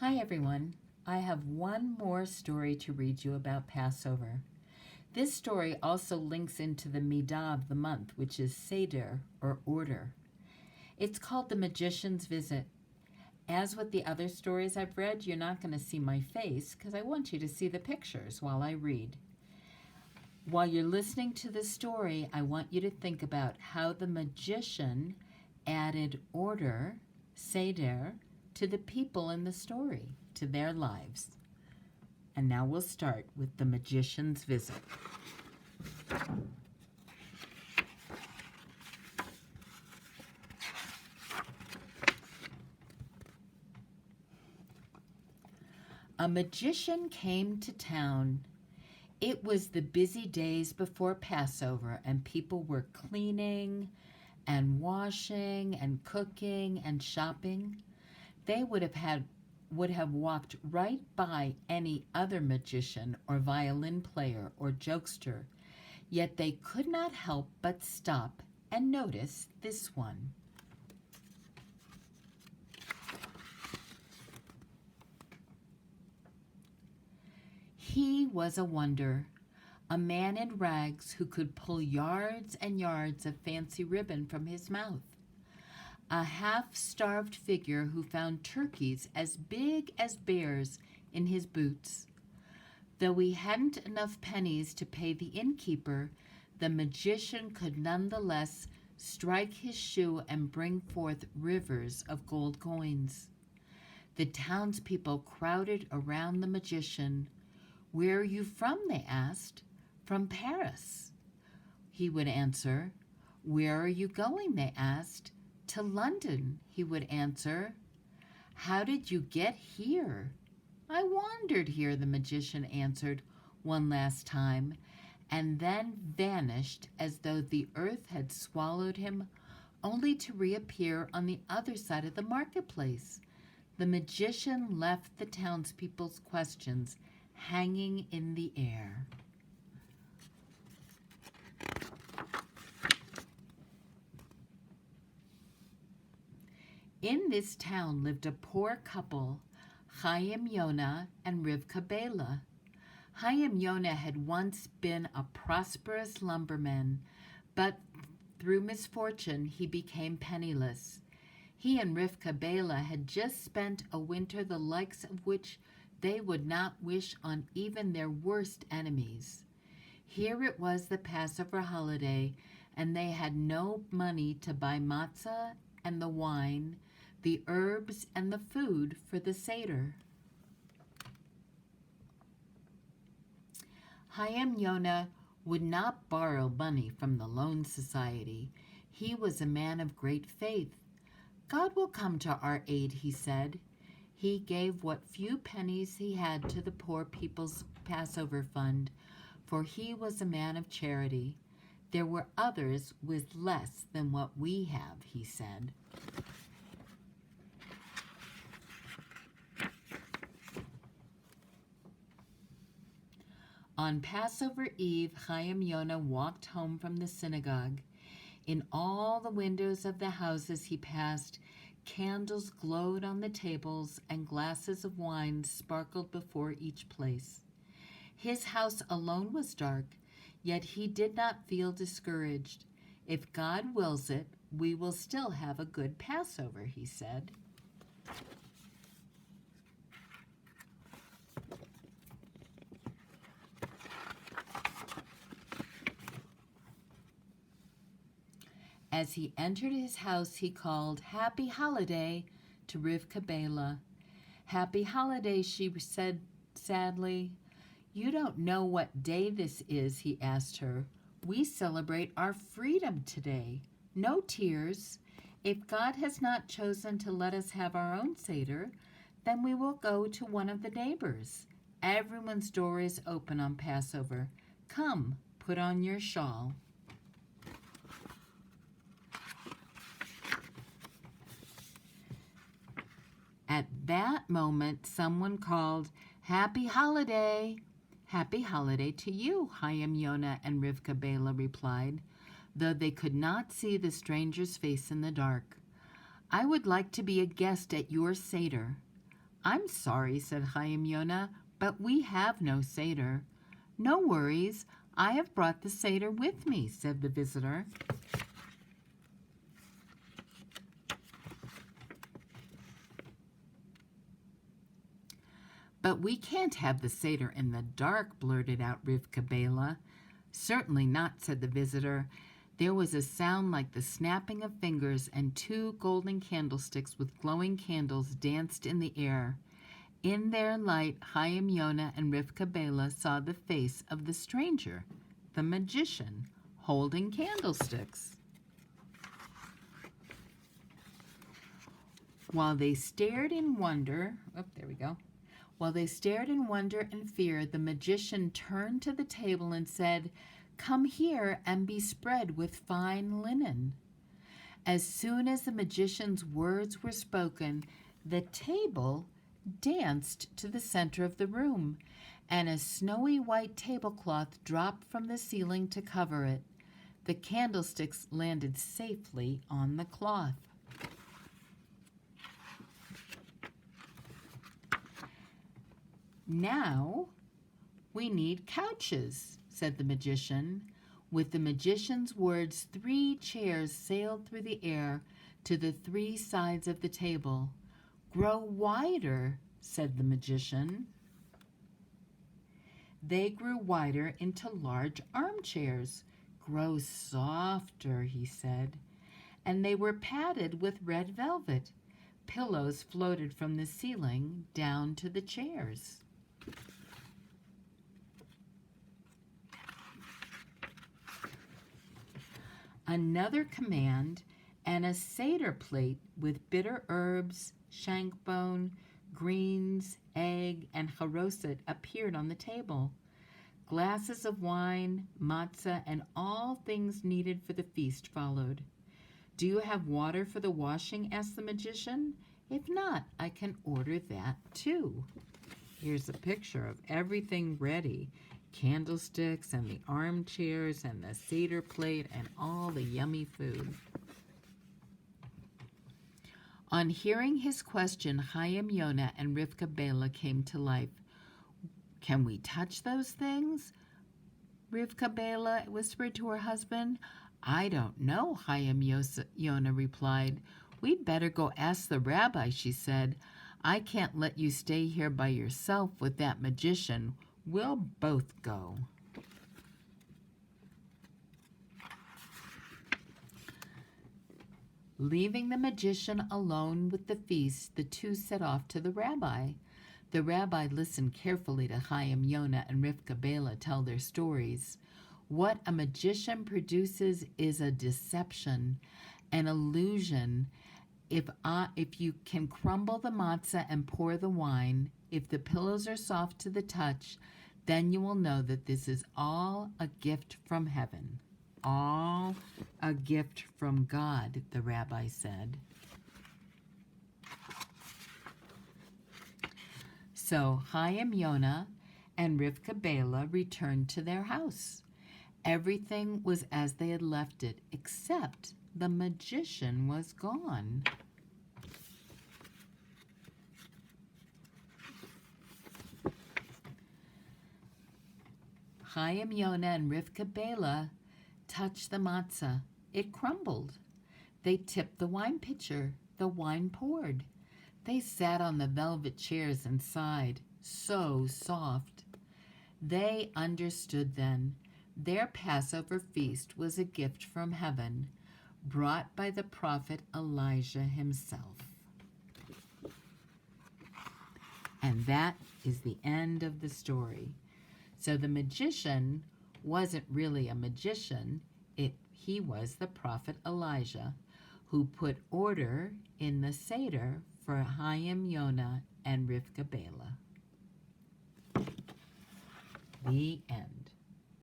Hi everyone. I have one more story to read you about Passover. This story also links into the Midah of the month, which is Seder or order. It's called The Magician's Visit. As with the other stories I've read, you're not going to see my face because I want you to see the pictures while I read. While you're listening to the story, I want you to think about how the magician added order, Seder, to the people in the story, to their lives. And now we'll start with the magician's visit. A magician came to town. It was the busy days before Passover, and people were cleaning and washing and cooking and shopping. They would have walked right by any other magician or violin player or jokester, yet they could not help but stop and notice this one. He was a wonder, a man in rags who could pull yards and yards of fancy ribbon from his mouth. A half-starved figure who found turkeys as big as bears in his boots. Though he hadn't enough pennies to pay the innkeeper, the magician could nonetheless strike his shoe and bring forth rivers of gold coins. The townspeople crowded around the magician. "Where are you from?" they asked. "From Paris," he would answer. "Where are you going?" they asked. "To London," he would answer. "How did you get here?" "I wandered here," the magician answered one last time, and then vanished as though the earth had swallowed him, only to reappear on the other side of the marketplace. The magician left the townspeople's questions hanging in the air. In this town lived a poor couple, Hayim and Rivkah. Hayim had once been a prosperous lumberman, but through misfortune he became penniless. He and Rivkah had just spent a winter the likes of which they would not wish on even their worst enemies. Here it was the Passover holiday, and they had no money to buy matzah and the wine, the herbs and the food for the Seder. Hayim would not borrow money from the loan society. He was a man of great faith. "God will come to our aid," he said. He gave what few pennies he had to the poor people's Passover fund, for he was a man of charity. "There were others with less than what we have," he said. On Passover Eve, Hayim walked home from the synagogue. In all the windows of the houses he passed, candles glowed on the tables and glasses of wine sparkled before each place. His house alone was dark, yet he did not feel discouraged. "If God wills it, we will still have a good Passover," he said. As he entered his house, he called, "Happy holiday," to Rivkah. "Happy holiday," she said sadly. "You don't know what day this is," he asked her. "We celebrate our freedom today. No tears. If God has not chosen to let us have our own Seder, then we will go to one of the neighbors. Everyone's door is open on Passover. Come, put on your shawl." At that moment, someone called, "Happy holiday." "Happy holiday to you," Hayim and Rivkah replied, though they could not see the stranger's face in the dark. "I would like to be a guest at your Seder." I'm sorry, said Hayim Yonah, but we have no Seder. No worries, I have brought the Seder with me, said the visitor. But we can't have the Seder in the dark, blurted out Rivkah Bela. Certainly not, said the visitor. There was a sound like the snapping of fingers, and 2 golden candlesticks with glowing candles danced in the air. In their light, Hayim Yonah and Rivkah Bela saw the face of the stranger, the magician, holding candlesticks. While they stared in wonder, While they stared in wonder and fear, the magician turned to the table and said, "Come here and be spread with fine linen." As soon as the magician's words were spoken, the table danced to the center of the room, and a snowy white tablecloth dropped from the ceiling to cover it. The candlesticks landed safely on the cloth. Now we need couches, said the magician. With the magician's words, 3 chairs sailed through the air to the 3 sides of the table. Grow wider, said the magician. They grew wider into large armchairs. Grow softer, he said. And they were padded with red velvet. Pillows floated from the ceiling down to the chairs. Another command, and a Seder plate with bitter herbs, shankbone, greens, egg, and charoset appeared on the table. Glasses of wine, matzah, and all things needed for the feast followed. Do you have water for the washing? Asked the magician. If not, I can order that too. Here's a picture of everything ready. Candlesticks and the armchairs and the Seder plate and all the yummy food. On hearing his question, Hayim Yonah and Rivkah Bela came to life. Can we touch those things? Rivkah Bela whispered to her husband. I don't know, Hayim Yonah replied. We'd better go ask the rabbi, she said. I can't let you stay here by yourself with that magician. We'll both go. Leaving the magician alone with the feast, the 2 set off to the rabbi. The rabbi listened carefully to Hayim Yonah and Rivkah Bela tell their stories. What a magician produces is a deception, an illusion. If you can crumble the matzah and pour the wine, if the pillows are soft to the touch, then you will know that this is all a gift from heaven. All a gift from God, the rabbi said. So Hayim Yonah and Rivkah Bela returned to their house. Everything was as they had left it, except the magician was gone. Hayim Yonah and Rivkah Bela touched the matzah. It crumbled. They tipped the wine pitcher. The wine poured. They sat on the velvet chairs and sighed. So soft. They understood then. Their Passover feast was a gift from heaven, brought by the prophet Elijah himself. And that is the end of the story. So the magician wasn't really a magician. He was the prophet Elijah, who put order in the Seder for Hayim Yonah and Rivkah Bela. The end.